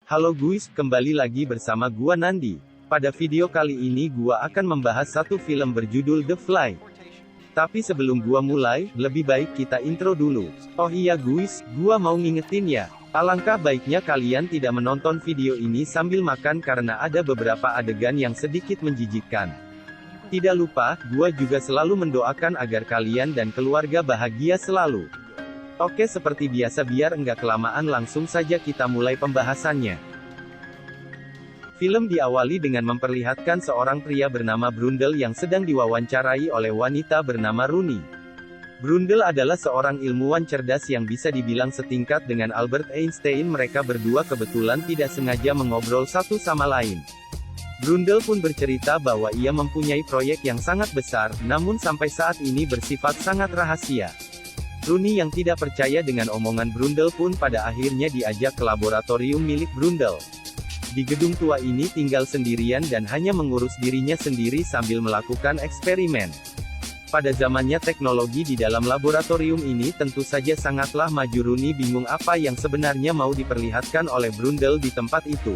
Halo guys, kembali lagi bersama gua Nandi. Pada video kali ini gua akan membahas satu film berjudul The Fly. Tapi sebelum gua mulai, lebih baik kita intro dulu. Oh iya guys, gua mau ngingetin ya. Alangkah baiknya kalian tidak menonton video ini sambil makan karena ada beberapa adegan yang sedikit menjijikkan. Tidak lupa, gua juga selalu mendoakan agar kalian dan keluarga bahagia selalu. Oke, seperti biasa biar enggak kelamaan langsung saja kita mulai pembahasannya. Film diawali dengan memperlihatkan seorang pria bernama Brundle yang sedang diwawancarai oleh wanita bernama Rooney. Brundle adalah seorang ilmuwan cerdas yang bisa dibilang setingkat dengan Albert Einstein. Mereka berdua kebetulan tidak sengaja mengobrol satu sama lain. Brundle pun bercerita bahwa ia mempunyai proyek yang sangat besar, namun sampai saat ini bersifat sangat rahasia. Rooney yang tidak percaya dengan omongan Brundle pun pada akhirnya diajak ke laboratorium milik Brundle. Di gedung tua ini tinggal sendirian dan hanya mengurus dirinya sendiri sambil melakukan eksperimen. Pada zamannya teknologi di dalam laboratorium ini tentu saja sangatlah maju. Rooney bingung apa yang sebenarnya mau diperlihatkan oleh Brundle di tempat itu.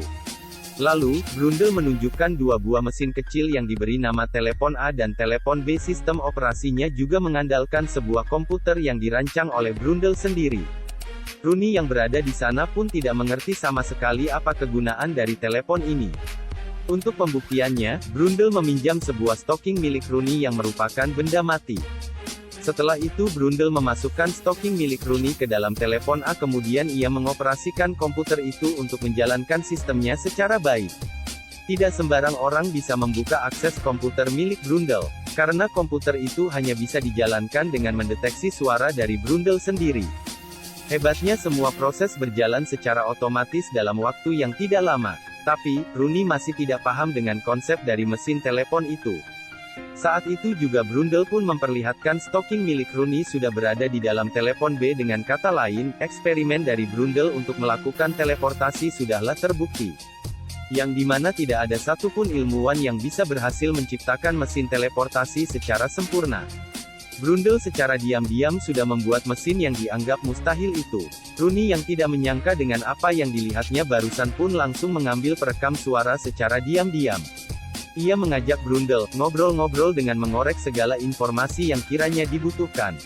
Lalu, Brundle menunjukkan dua buah mesin kecil yang diberi nama telepon A dan telepon B. Sistem operasinya juga mengandalkan sebuah komputer yang dirancang oleh Brundle sendiri. Rooney yang berada di sana pun tidak mengerti sama sekali apa kegunaan dari telepon ini. Untuk pembuktiannya, Brundle meminjam sebuah stocking milik Rooney yang merupakan benda mati. Setelah itu Brundle memasukkan stocking milik Rooney ke dalam telepon A, kemudian ia mengoperasikan komputer itu untuk menjalankan sistemnya secara baik. Tidak sembarang orang bisa membuka akses komputer milik Brundle, karena komputer itu hanya bisa dijalankan dengan mendeteksi suara dari Brundle sendiri. Hebatnya semua proses berjalan secara otomatis dalam waktu yang tidak lama. Tapi, Rooney masih tidak paham dengan konsep dari mesin telepon itu. Saat itu juga Brundle pun memperlihatkan stocking milik Rooney sudah berada di dalam telepon B. Dengan kata lain, eksperimen dari Brundle untuk melakukan teleportasi sudahlah terbukti. Yang dimana tidak ada satupun ilmuwan yang bisa berhasil menciptakan mesin teleportasi secara sempurna. Brundle secara diam-diam sudah membuat mesin yang dianggap mustahil itu. Rooney yang tidak menyangka dengan apa yang dilihatnya barusan pun langsung mengambil perekam suara secara diam-diam. Ia mengajak Brundle ngobrol-ngobrol dengan mengorek segala informasi yang kiranya dibutuhkan.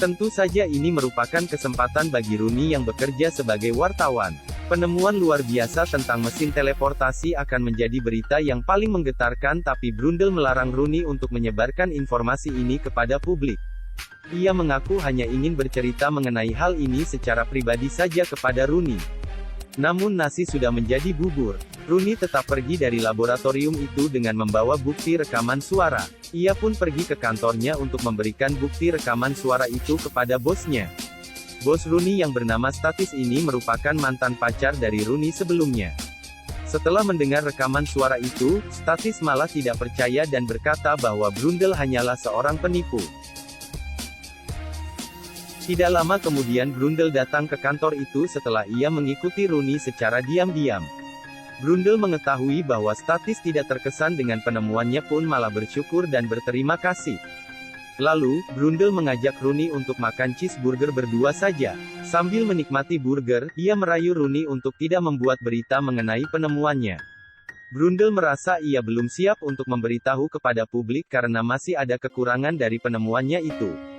Tentu saja ini merupakan kesempatan bagi Rooney yang bekerja sebagai wartawan. Penemuan luar biasa tentang mesin teleportasi akan menjadi berita yang paling menggetarkan, tapi Brundle melarang Rooney untuk menyebarkan informasi ini kepada publik. Ia mengaku hanya ingin bercerita mengenai hal ini secara pribadi saja kepada Rooney. Namun nasi sudah menjadi bubur. Rooney tetap pergi dari laboratorium itu dengan membawa bukti rekaman suara. Ia pun pergi ke kantornya untuk memberikan bukti rekaman suara itu kepada bosnya. Bos Rooney yang bernama Statis ini merupakan mantan pacar dari Rooney sebelumnya. Setelah mendengar rekaman suara itu, Statis malah tidak percaya dan berkata bahwa Brundle hanyalah seorang penipu. Tidak lama kemudian Brundle datang ke kantor itu setelah ia mengikuti Rooney secara diam-diam. Brundle mengetahui bahwa Statis tidak terkesan dengan penemuannya pun malah bersyukur dan berterima kasih. Lalu, Brundle mengajak Rooney untuk makan cheeseburger berdua saja. Sambil menikmati burger, ia merayu Rooney untuk tidak membuat berita mengenai penemuannya. Brundle merasa ia belum siap untuk memberitahu kepada publik karena masih ada kekurangan dari penemuannya itu.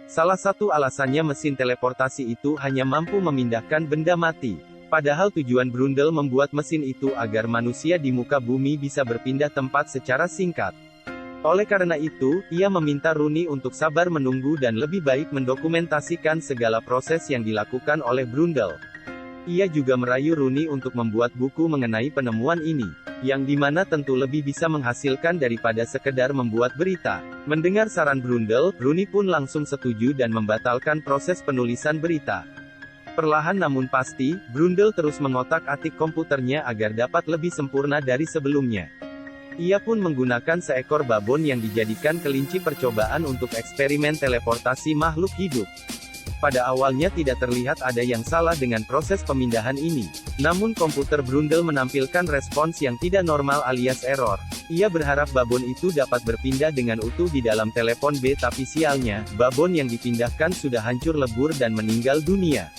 Salah satu alasannya mesin teleportasi itu hanya mampu memindahkan benda mati. Padahal tujuan Brundle membuat mesin itu agar manusia di muka bumi bisa berpindah tempat secara singkat. Oleh karena itu, ia meminta Rooney untuk sabar menunggu dan lebih baik mendokumentasikan segala proses yang dilakukan oleh Brundle. Ia juga merayu Rooney untuk membuat buku mengenai penemuan ini, yang dimana tentu lebih bisa menghasilkan daripada sekedar membuat berita. Mendengar saran Brundle, Rooney pun langsung setuju dan membatalkan proses penulisan berita. Perlahan namun pasti, Brundle terus mengotak-atik komputernya agar dapat lebih sempurna dari sebelumnya. Ia pun menggunakan seekor babon yang dijadikan kelinci percobaan untuk eksperimen teleportasi makhluk hidup. Pada awalnya tidak terlihat ada yang salah dengan proses pemindahan ini. Namun komputer Brundle menampilkan respons yang tidak normal alias error. Ia berharap babon itu dapat berpindah dengan utuh di dalam telepon B, tapi sialnya, babon yang dipindahkan sudah hancur lebur dan meninggal dunia.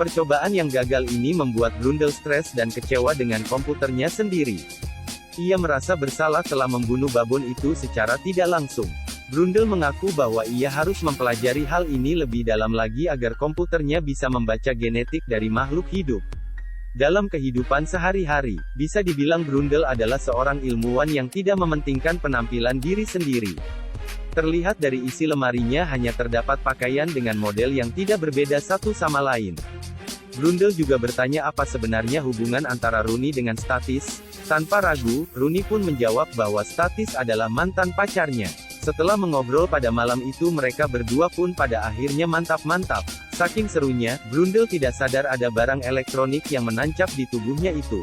Percobaan yang gagal ini membuat Brundle stres dan kecewa dengan komputernya sendiri. Ia merasa bersalah telah membunuh babon itu secara tidak langsung. Brundle mengaku bahwa ia harus mempelajari hal ini lebih dalam lagi agar komputernya bisa membaca genetik dari makhluk hidup. Dalam kehidupan sehari-hari, bisa dibilang Brundle adalah seorang ilmuwan yang tidak mementingkan penampilan diri sendiri. Terlihat dari isi lemarinya hanya terdapat pakaian dengan model yang tidak berbeda satu sama lain. Brundle juga bertanya apa sebenarnya hubungan antara Rooney dengan Statis. Tanpa ragu, Rooney pun menjawab bahwa Statis adalah mantan pacarnya. Setelah mengobrol pada malam itu mereka berdua pun pada akhirnya mantap-mantap. Saking serunya, Brundle tidak sadar ada barang elektronik yang menancap di tubuhnya itu.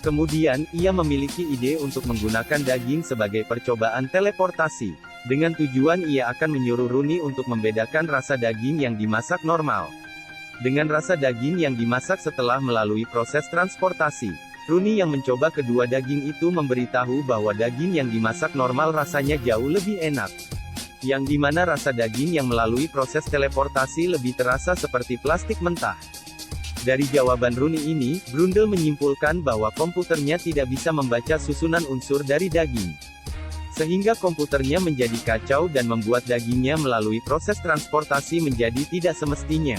Kemudian, ia memiliki ide untuk menggunakan daging sebagai percobaan teleportasi. Dengan tujuan ia akan menyuruh Rooney untuk membedakan rasa daging yang dimasak normal dengan rasa daging yang dimasak setelah melalui proses transportasi. Rooney yang mencoba kedua daging itu memberitahu bahwa daging yang dimasak normal rasanya jauh lebih enak. Yang dimana rasa daging yang melalui proses teleportasi lebih terasa seperti plastik mentah. Dari jawaban Rooney ini, Brundle menyimpulkan bahwa komputernya tidak bisa membaca susunan unsur dari daging. Sehingga komputernya menjadi kacau dan membuat dagingnya melalui proses transportasi menjadi tidak semestinya.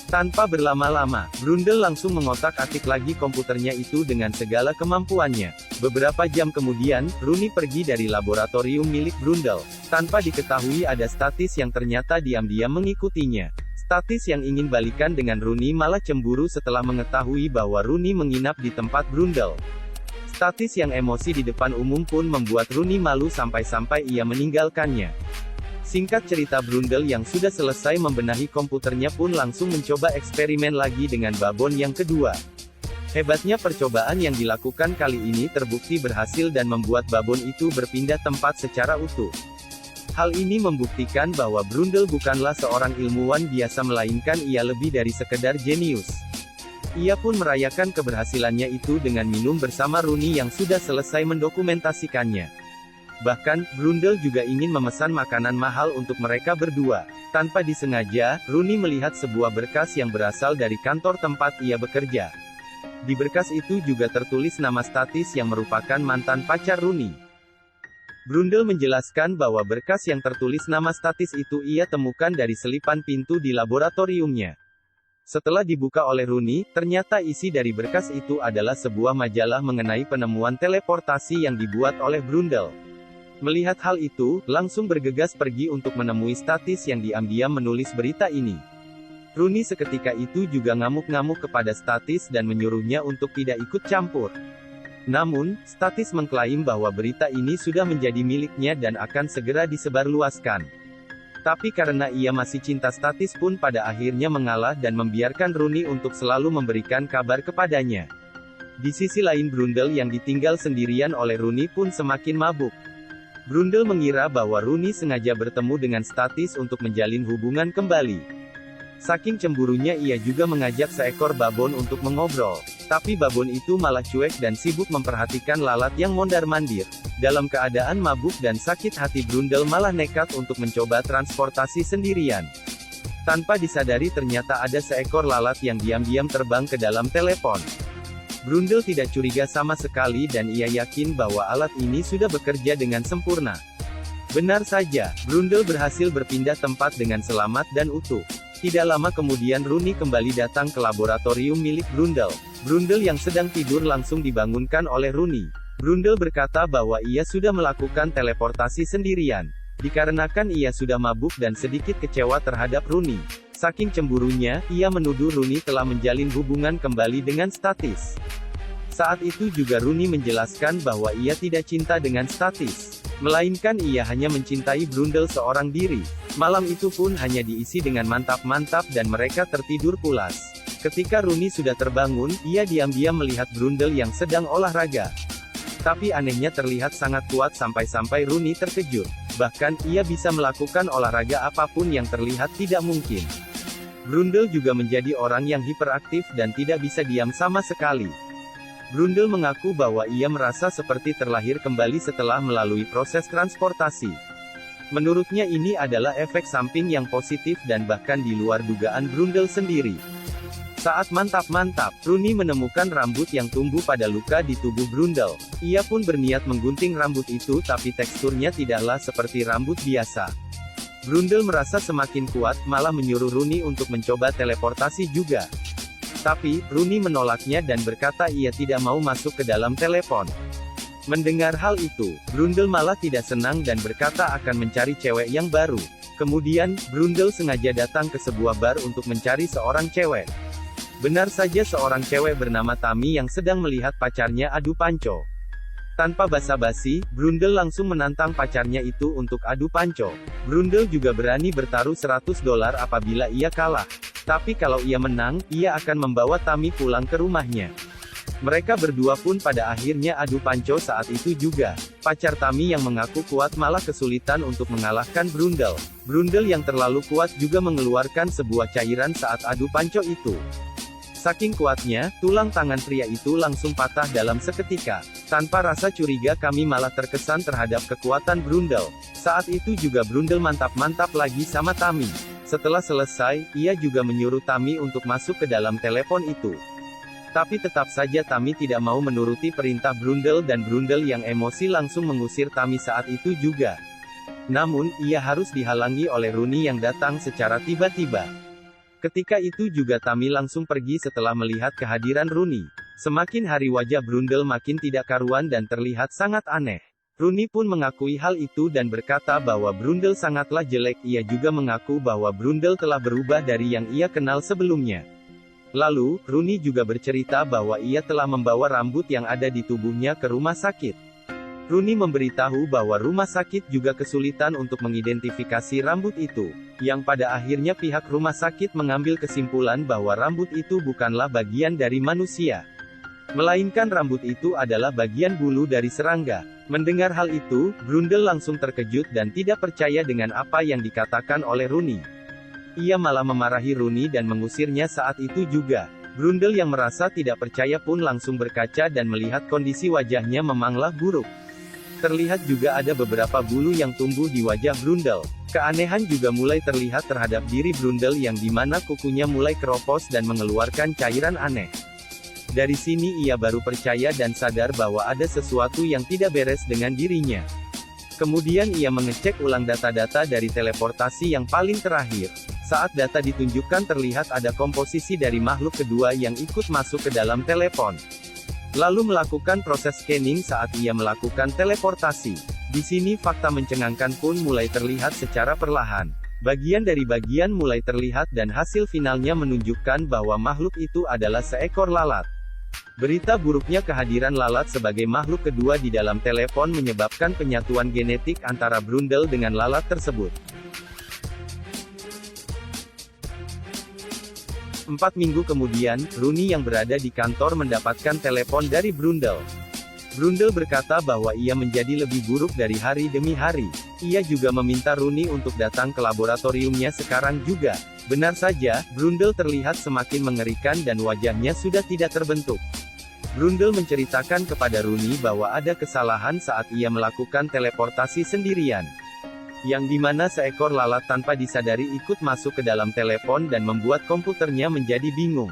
Tanpa berlama-lama, Brundle langsung mengotak-atik lagi komputernya itu dengan segala kemampuannya. Beberapa jam kemudian, Rooney pergi dari laboratorium milik Brundle. Tanpa diketahui ada Statis yang ternyata diam-diam mengikutinya. Statis yang ingin balikan dengan Rooney malah cemburu setelah mengetahui bahwa Rooney menginap di tempat Brundle. Statis yang emosi di depan umum pun membuat Rooney malu sampai-sampai ia meninggalkannya. Singkat cerita Brundle yang sudah selesai membenahi komputernya pun langsung mencoba eksperimen lagi dengan babon yang kedua. Hebatnya percobaan yang dilakukan kali ini terbukti berhasil dan membuat babon itu berpindah tempat secara utuh. Hal ini membuktikan bahwa Brundle bukanlah seorang ilmuwan biasa melainkan ia lebih dari sekedar jenius. Ia pun merayakan keberhasilannya itu dengan minum bersama Rooney yang sudah selesai mendokumentasikannya. Bahkan, Brundle juga ingin memesan makanan mahal untuk mereka berdua. Tanpa disengaja, Rooney melihat sebuah berkas yang berasal dari kantor tempat ia bekerja. Di berkas itu juga tertulis nama Statis yang merupakan mantan pacar Rooney. Brundle menjelaskan bahwa berkas yang tertulis nama Statis itu ia temukan dari selipan pintu di laboratoriumnya. Setelah dibuka oleh Rooney, ternyata isi dari berkas itu adalah sebuah majalah mengenai penemuan teleportasi yang dibuat oleh Brundle. Melihat hal itu, langsung bergegas pergi untuk menemui Statis yang diam-diam menulis berita ini. Rooney seketika itu juga ngamuk-ngamuk kepada Statis dan menyuruhnya untuk tidak ikut campur. Namun, Statis mengklaim bahwa berita ini sudah menjadi miliknya dan akan segera disebarluaskan. Tapi karena ia masih cinta Statis pun pada akhirnya mengalah dan membiarkan Rooney untuk selalu memberikan kabar kepadanya. Di sisi lain Brundle yang ditinggal sendirian oleh Rooney pun semakin mabuk. Brundle mengira bahwa Rooney sengaja bertemu dengan Statis untuk menjalin hubungan kembali. Saking cemburunya ia juga mengajak seekor babon untuk mengobrol. Tapi babon itu malah cuek dan sibuk memperhatikan lalat yang mondar-mandir. Dalam keadaan mabuk dan sakit hati Brundle malah nekat untuk mencoba transportasi sendirian. Tanpa disadari ternyata ada seekor lalat yang diam-diam terbang ke dalam telepon. Brundle tidak curiga sama sekali dan ia yakin bahwa alat ini sudah bekerja dengan sempurna. Benar saja, Brundle berhasil berpindah tempat dengan selamat dan utuh. Tidak lama kemudian Rooney kembali datang ke laboratorium milik Brundle. Brundle yang sedang tidur langsung dibangunkan oleh Rooney. Brundle berkata bahwa ia sudah melakukan teleportasi sendirian. Dikarenakan ia sudah mabuk dan sedikit kecewa terhadap Rooney. Saking cemburunya, ia menuduh Rooney telah menjalin hubungan kembali dengan Statis. Saat itu juga Rooney menjelaskan bahwa ia tidak cinta dengan Statis, melainkan ia hanya mencintai Brundle seorang diri. Malam itu pun hanya diisi dengan mantap-mantap dan mereka tertidur pulas. Ketika Rooney sudah terbangun, ia diam-diam melihat Brundle yang sedang olahraga. Tapi anehnya terlihat sangat kuat sampai-sampai Rooney terkejut. Bahkan, ia bisa melakukan olahraga apapun yang terlihat tidak mungkin. Brundle juga menjadi orang yang hiperaktif dan tidak bisa diam sama sekali. Brundle mengaku bahwa ia merasa seperti terlahir kembali setelah melalui proses transportasi. Menurutnya ini adalah efek samping yang positif dan bahkan di luar dugaan Brundle sendiri. Saat mantap-mantap, Rooney menemukan rambut yang tumbuh pada luka di tubuh Brundle. Ia pun berniat menggunting rambut itu tapi teksturnya tidaklah seperti rambut biasa. Brundle merasa semakin kuat, malah menyuruh Rooney untuk mencoba teleportasi juga. Tapi, Rooney menolaknya dan berkata ia tidak mau masuk ke dalam telepon. Mendengar hal itu, Brundle malah tidak senang dan berkata akan mencari cewek yang baru. Kemudian, Brundle sengaja datang ke sebuah bar untuk mencari seorang cewek. Benar saja seorang cewek bernama Tammy yang sedang melihat pacarnya adu panco. Tanpa basa-basi, Brundle langsung menantang pacarnya itu untuk adu panco. Brundle juga berani bertaruh $100 apabila ia kalah. Tapi kalau ia menang, ia akan membawa Tammy pulang ke rumahnya. Mereka berdua pun pada akhirnya adu panco saat itu juga. Pacar Tammy yang mengaku kuat malah kesulitan untuk mengalahkan Brundle. Brundle yang terlalu kuat juga mengeluarkan sebuah cairan saat adu panco itu. Saking kuatnya, tulang tangan pria itu langsung patah dalam seketika. Tanpa rasa curiga kami malah terkesan terhadap kekuatan Brundle. Saat itu juga Brundle mantap-mantap lagi sama Tammy. Setelah selesai, ia juga menyuruh Tammy untuk masuk ke dalam telepon itu. Tapi tetap saja Tammy tidak mau menuruti perintah Brundle dan Brundle yang emosi langsung mengusir Tammy saat itu juga. Namun, ia harus dihalangi oleh Rooney yang datang secara tiba-tiba. Ketika itu juga Tammy langsung pergi setelah melihat kehadiran Rooney. Semakin hari wajah Brundle makin tidak karuan dan terlihat sangat aneh. Rooney pun mengakui hal itu dan berkata bahwa Brundle sangatlah jelek. Ia juga mengaku bahwa Brundle telah berubah dari yang ia kenal sebelumnya. Lalu, Rooney juga bercerita bahwa ia telah membawa rambut yang ada di tubuhnya ke rumah sakit. Rooney memberitahu bahwa rumah sakit juga kesulitan untuk mengidentifikasi rambut itu, yang pada akhirnya pihak rumah sakit mengambil kesimpulan bahwa rambut itu bukanlah bagian dari manusia, melainkan rambut itu adalah bagian bulu dari serangga. Mendengar hal itu, Brundle langsung terkejut dan tidak percaya dengan apa yang dikatakan oleh Rooney. Ia malah memarahi Rooney dan mengusirnya saat itu juga. Brundle yang merasa tidak percaya pun langsung berkaca dan melihat kondisi wajahnya memanglah buruk. Terlihat juga ada beberapa bulu yang tumbuh di wajah Brundle. Keanehan juga mulai terlihat terhadap diri Brundle yang dimana kukunya mulai keropos dan mengeluarkan cairan aneh. Dari sini ia baru percaya dan sadar bahwa ada sesuatu yang tidak beres dengan dirinya. Kemudian ia mengecek ulang data-data dari teleportasi yang paling terakhir. Saat data ditunjukkan terlihat ada komposisi dari makhluk kedua yang ikut masuk ke dalam telepon. Lalu melakukan proses scanning saat ia melakukan teleportasi. Di sini fakta mencengangkan pun mulai terlihat secara perlahan. Bagian dari bagian mulai terlihat dan hasil finalnya menunjukkan bahwa makhluk itu adalah seekor lalat. Berita buruknya kehadiran lalat sebagai makhluk kedua di dalam telepon menyebabkan penyatuan genetik antara Brundle dengan lalat tersebut. 4 minggu kemudian, Rooney yang berada di kantor mendapatkan telepon dari Brundle. Brundle berkata bahwa ia menjadi lebih buruk dari hari demi hari. Ia juga meminta Rooney untuk datang ke laboratoriumnya sekarang juga. Benar saja, Brundle terlihat semakin mengerikan dan wajahnya sudah tidak terbentuk. Brundle menceritakan kepada Rooney bahwa ada kesalahan saat ia melakukan teleportasi sendirian. Yang dimana seekor lalat tanpa disadari ikut masuk ke dalam telepon dan membuat komputernya menjadi bingung.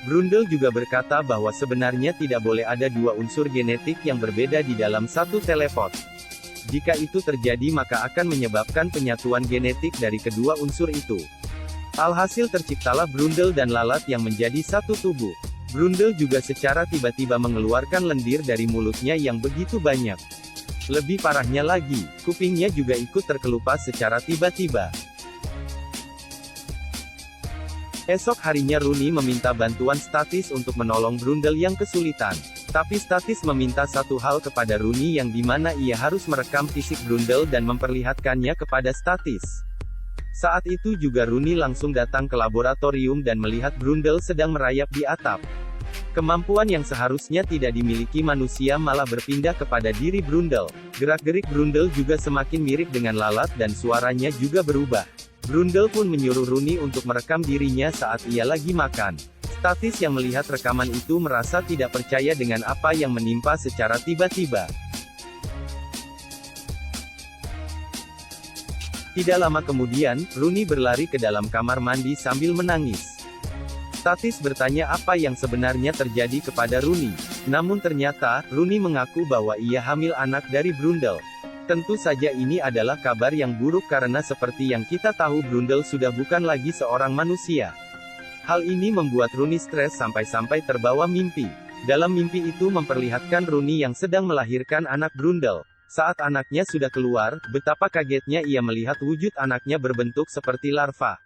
Brundle juga berkata bahwa sebenarnya tidak boleh ada dua unsur genetik yang berbeda di dalam satu telepon. Jika itu terjadi maka akan menyebabkan penyatuan genetik dari kedua unsur itu. Alhasil terciptalah Brundle dan lalat yang menjadi satu tubuh. Brundle juga secara tiba-tiba mengeluarkan lendir dari mulutnya yang begitu banyak. Lebih parahnya lagi, kupingnya juga ikut terkelupas secara tiba-tiba. Esok harinya Rooney meminta bantuan Statis untuk menolong Brundle yang kesulitan. Tapi Statis meminta satu hal kepada Rooney yang dimana ia harus merekam fisik Brundle dan memperlihatkannya kepada Statis. Saat itu juga Rooney langsung datang ke laboratorium dan melihat Brundle sedang merayap di atap. Kemampuan yang seharusnya tidak dimiliki manusia malah berpindah kepada diri Brundle. Gerak-gerik Brundle juga semakin mirip dengan lalat dan suaranya juga berubah. Brundle pun menyuruh Rooney untuk merekam dirinya saat ia lagi makan. Statis yang melihat rekaman itu merasa tidak percaya dengan apa yang menimpa secara tiba-tiba. Tidak lama kemudian, Rooney berlari ke dalam kamar mandi sambil menangis. Statis bertanya apa yang sebenarnya terjadi kepada Rooney. Namun ternyata, Rooney mengaku bahwa ia hamil anak dari Brundle. Tentu saja ini adalah kabar yang buruk karena seperti yang kita tahu Brundle sudah bukan lagi seorang manusia. Hal ini membuat Rooney stres sampai-sampai terbawa mimpi. Dalam mimpi itu memperlihatkan Rooney yang sedang melahirkan anak Brundle. Saat anaknya sudah keluar, betapa kagetnya ia melihat wujud anaknya berbentuk seperti larva.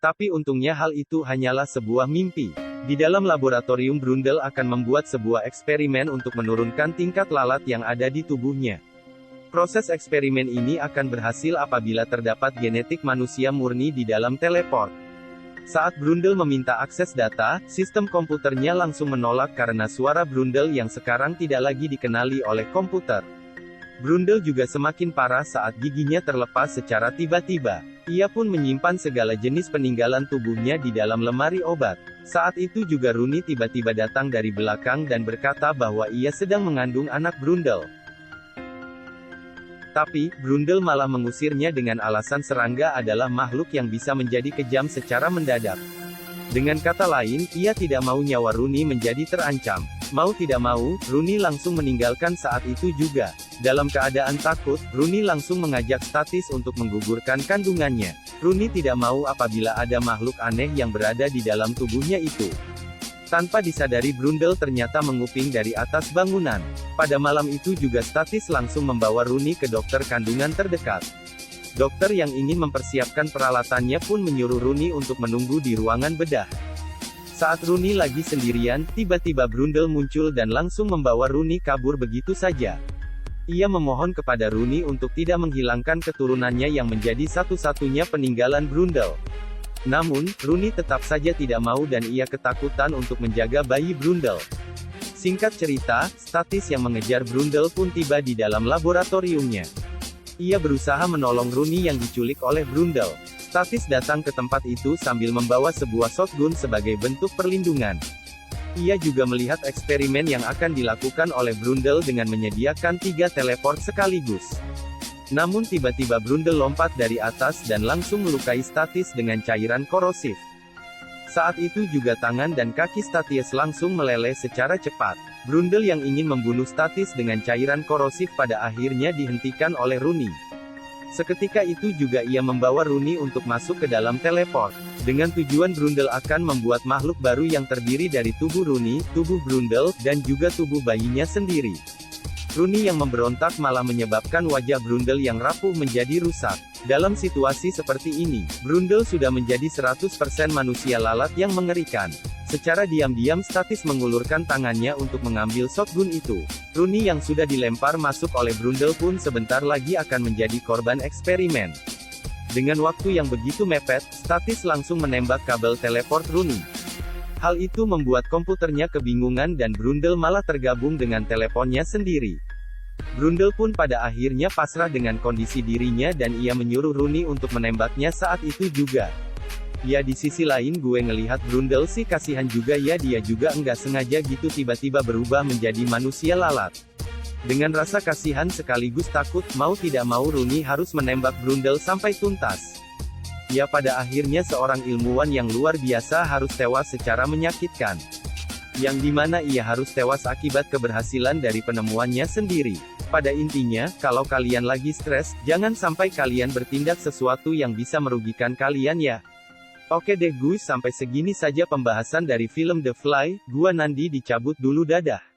Tapi untungnya hal itu hanyalah sebuah mimpi. Di dalam laboratorium Brundle akan membuat sebuah eksperimen untuk menurunkan tingkat lalat yang ada di tubuhnya. Proses eksperimen ini akan berhasil apabila terdapat genetik manusia murni di dalam teleport. Saat Brundle meminta akses data, sistem komputernya langsung menolak karena suara Brundle yang sekarang tidak lagi dikenali oleh komputer. Brundle juga semakin parah saat giginya terlepas secara tiba-tiba. Ia pun menyimpan segala jenis peninggalan tubuhnya di dalam lemari obat. Saat itu juga Rooney tiba-tiba datang dari belakang dan berkata bahwa ia sedang mengandung anak Brundle. Tapi, Brundle malah mengusirnya dengan alasan serangga adalah makhluk yang bisa menjadi kejam secara mendadak. Dengan kata lain, ia tidak mau nyawa Rooney menjadi terancam. Mau tidak mau, Rooney langsung meninggalkan saat itu juga. Dalam keadaan takut, Rooney langsung mengajak Statis untuk menggugurkan kandungannya. Rooney tidak mau apabila ada makhluk aneh yang berada di dalam tubuhnya itu. Tanpa disadari Brundle ternyata menguping dari atas bangunan. Pada malam itu juga Statis langsung membawa Rooney ke dokter kandungan terdekat. Dokter yang ingin mempersiapkan peralatannya pun menyuruh Rooney untuk menunggu di ruangan bedah. Saat Rooney lagi sendirian, tiba-tiba Brundle muncul dan langsung membawa Rooney kabur begitu saja. Ia memohon kepada Rooney untuk tidak menghilangkan keturunannya yang menjadi satu-satunya peninggalan Brundle. Namun, Rooney tetap saja tidak mau dan ia ketakutan untuk menjaga bayi Brundle. Singkat cerita, Statis yang mengejar Brundle pun tiba di dalam laboratoriumnya. Ia berusaha menolong Rooney yang diculik oleh Brundle. Statis datang ke tempat itu sambil membawa sebuah shotgun sebagai bentuk perlindungan. Ia juga melihat eksperimen yang akan dilakukan oleh Brundle dengan menyediakan 3 teleport sekaligus. Namun tiba-tiba Brundle lompat dari atas dan langsung melukai Statis dengan cairan korosif. Saat itu juga tangan dan kaki Statis langsung meleleh secara cepat. Brundle yang ingin membunuh Statis dengan cairan korosif pada akhirnya dihentikan oleh Rooney. Seketika itu juga ia membawa Rooney untuk masuk ke dalam teleport. Dengan tujuan Brundle akan membuat makhluk baru yang terdiri dari tubuh Rooney, tubuh Brundle, dan juga tubuh bayinya sendiri. Rooney yang memberontak malah menyebabkan wajah Brundle yang rapuh menjadi rusak. Dalam situasi seperti ini, Brundle sudah menjadi 100% manusia lalat yang mengerikan. Secara diam-diam Statis mengulurkan tangannya untuk mengambil shotgun itu. Rooney yang sudah dilempar masuk oleh Brundle pun sebentar lagi akan menjadi korban eksperimen. Dengan waktu yang begitu mepet, Statis langsung menembak kabel teleport Rooney. Hal itu membuat komputernya kebingungan dan Brundle malah tergabung dengan teleponnya sendiri. Brundle pun pada akhirnya pasrah dengan kondisi dirinya dan ia menyuruh Rooney untuk menembaknya saat itu juga. Ya di sisi lain gue ngelihat Brundle sih kasihan juga ya, dia juga enggak sengaja gitu tiba-tiba berubah menjadi manusia lalat. Dengan rasa kasihan sekaligus takut, mau tidak mau Rooney harus menembak Brundle sampai tuntas. Ya pada akhirnya seorang ilmuwan yang luar biasa harus tewas secara menyakitkan. Yang dimana ia harus tewas akibat keberhasilan dari penemuannya sendiri. Pada intinya, kalau kalian lagi stres, jangan sampai kalian bertindak sesuatu yang bisa merugikan kalian ya. Oke deh guys, sampai segini saja pembahasan dari film The Fly. Gua Nandi dicabut dulu, dadah.